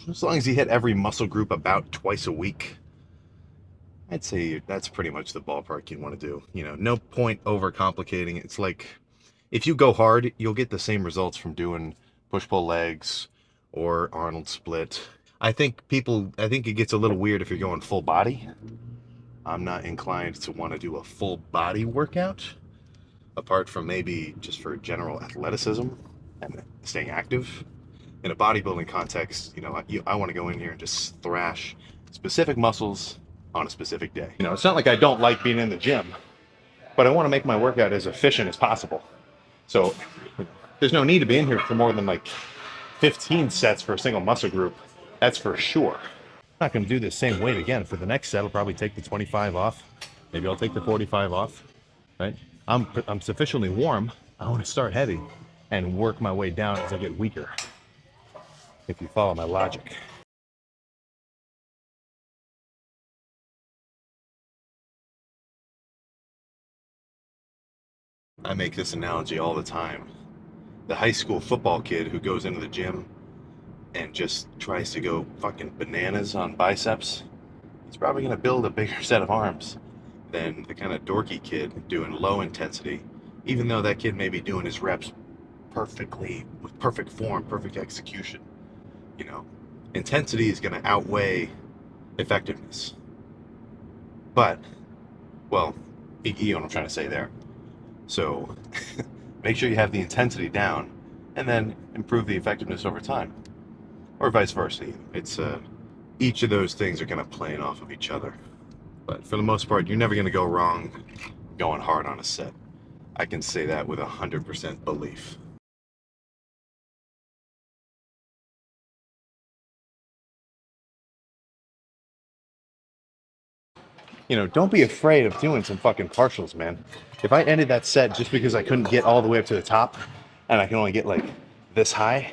as long as you hit every muscle group about twice a week, I'd say that's pretty much the ballpark you want to do. No point overcomplicating it. It's like if you go hard, you'll get the same results from doing push-pull legs or Arnold split. I think it gets a little weird if you're going full body. I'm not inclined to want to do a full body workout, apart from maybe just for general athleticism and staying active. In a bodybuilding context, I want to go in here and just thrash specific muscles on a specific day. It's not like I don't like being in the gym, but I want to make my workout as efficient as possible. So there's no need to be in here for more than like 15 sets for a single muscle group. That's for sure. I'm not going to do the same weight again. For the next set, I'll probably take the 25 off. Maybe I'll take the 45 off, right? I'm sufficiently warm. I want to start heavy and work my way down as I get weaker, if you follow my logic. I make this analogy all the time. The high school football kid who goes into the gym and just tries to go fucking bananas on biceps, he's probably going to build a bigger set of arms than the kind of dorky kid doing low intensity, even though that kid may be doing his reps perfectly, with perfect form, perfect execution. Intensity is going to outweigh effectiveness. But, well, you know what I'm trying to say there. So make sure you have the intensity down and then improve the effectiveness over time, or vice versa. It's each of those things are kind of playing off of each other. But for the most part, you're never going to go wrong going hard on a set. I can say that with 100% belief. Don't be afraid of doing some fucking partials, man. If I ended that set just because I couldn't get all the way up to the top and I can only get like this high,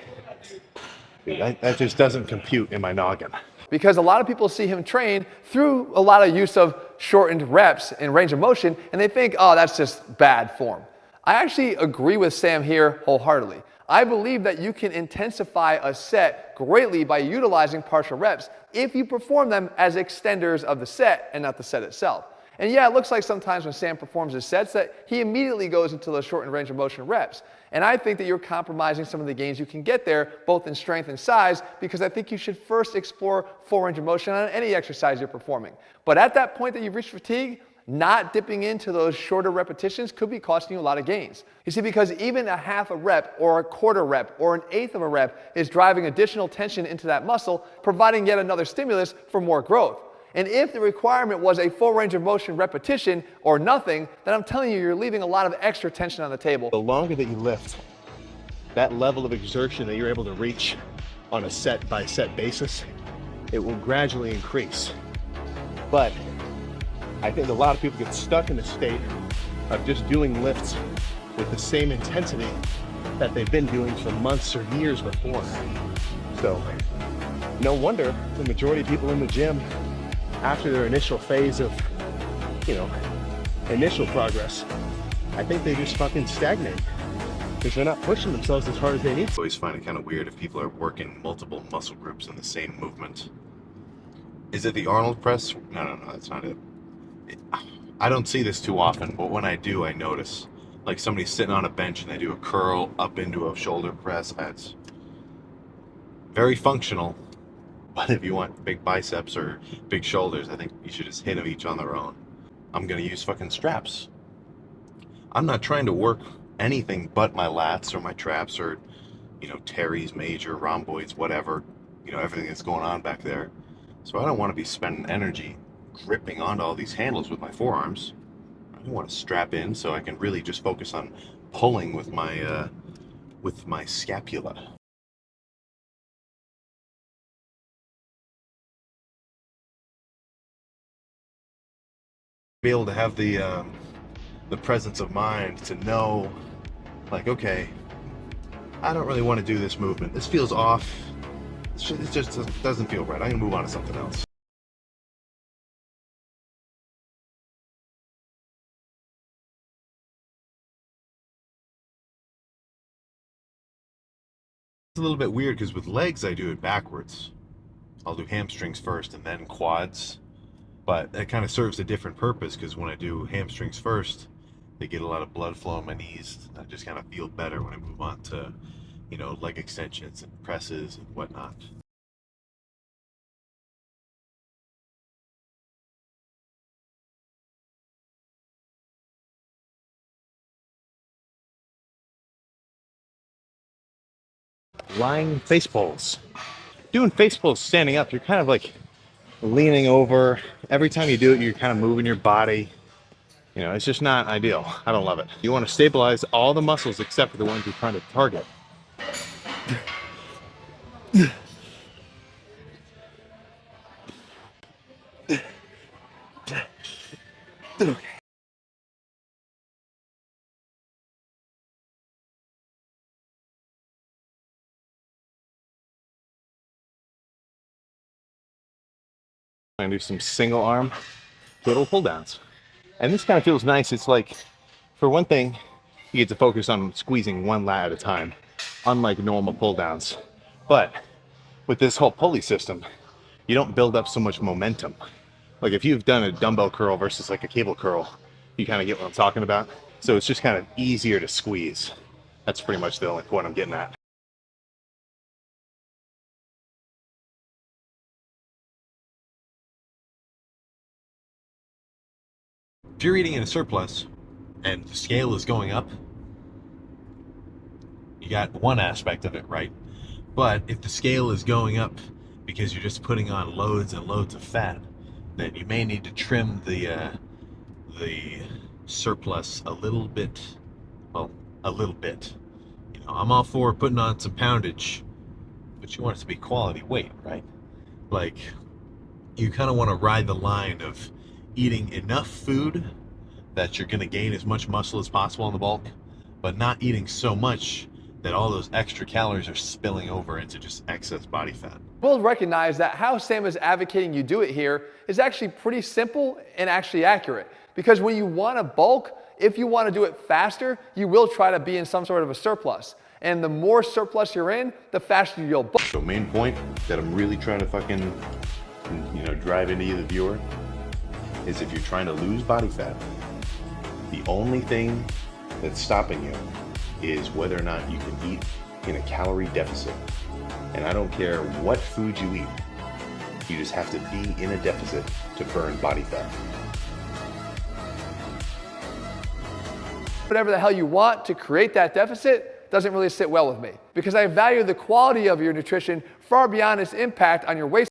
dude, that just doesn't compute in my noggin. Because a lot of people see him train through a lot of use of shortened reps and range of motion, and they think, oh, that's just bad form. I actually agree with Sam here wholeheartedly. I believe that you can intensify a set greatly by utilizing partial reps if you perform them as extenders of the set and not the set itself. And yeah, it looks like sometimes when Sam performs his sets that he immediately goes into the shortened range of motion reps. And I think that you're compromising some of the gains you can get there, both in strength and size, because I think you should first explore full range of motion on any exercise you're performing. But at that point that you've reached fatigue, not dipping into those shorter repetitions could be costing you a lot of gains. You see, because even a half a rep or a quarter rep or an eighth of a rep is driving additional tension into that muscle, providing yet another stimulus for more growth. And if the requirement was a full range of motion repetition or nothing, then I'm telling you, you're leaving a lot of extra tension on the table. The longer that you lift, that level of exertion that you're able to reach on a set by set basis, it will gradually increase. But I think a lot of people get stuck in a state of just doing lifts with the same intensity that they've been doing for months or years before. So no wonder the majority of people in the gym, after their initial phase of, initial progress, I think they just fucking stagnate because they're not pushing themselves as hard as they need. I always find it kind of weird if people are working multiple muscle groups in the same movement. Is it the Arnold press? No, that's not it. I don't see this too often, but when I do, I notice. Like somebody's sitting on a bench and they do a curl up into a shoulder press. That's very functional. But if you want big biceps or big shoulders, I think you should just hit them each on their own. I'm going to use fucking straps. I'm not trying to work anything but my lats or my traps or, teres, major, rhomboids, whatever, everything that's going on back there. So I don't want to be spending energy gripping onto all these handles with my forearms. I want to strap in so I can really just focus on pulling with my scapula. Be able to have the presence of mind to know, like, okay, I don't really want to do this movement. This feels off. It just doesn't feel right. I'm gonna move on to something else. It's a little bit weird because with legs I do it backwards. I'll do hamstrings first and then quads. But that kind of serves a different purpose because when I do hamstrings first, they get a lot of blood flow in my knees. I just kind of feel better when I move on to, leg extensions and presses and whatnot. Lying face pulls. Doing face pulls standing up, you're kind of like leaning over. Every time you do it, you're kind of moving your body. It's just not ideal. I don't love it. You want to stabilize all the muscles except for the ones you're trying to target. I'm gonna do some single arm little pull downs. And this kind of feels nice. It's like, for one thing, you get to focus on squeezing one lat at a time, unlike normal pull downs. But with this whole pulley system, you don't build up so much momentum. Like if you've done a dumbbell curl versus like a cable curl, you kind of get what I'm talking about. So it's just kind of easier to squeeze. That's pretty much the only point I'm getting at. If you're eating in a surplus and the scale is going up, you got one aspect of it right. But if the scale is going up because you're just putting on loads and loads of fat, then you may need to trim the surplus a little bit. Well, a little bit. I'm all for putting on some poundage, but you want it to be quality weight, right? Like, you kind of want to ride the line of eating enough food that you're going to gain as much muscle as possible in the bulk, but not eating so much that all those extra calories are spilling over into just excess body fat. We'll recognize that how Sam is advocating you do it here is actually pretty simple and actually accurate. Because when you want to bulk, if you want to do it faster, you will try to be in some sort of a surplus. And the more surplus you're in, the faster you'll bulk. So main point that I'm really trying to fucking, drive into you, the viewer, is if you're trying to lose body fat, the only thing that's stopping you is whether or not you can eat in a calorie deficit. And I don't care what food you eat, you just have to be in a deficit to burn body fat. Whatever the hell you want to create that deficit doesn't really sit well with me, because I value the quality of your nutrition far beyond its impact on your waist.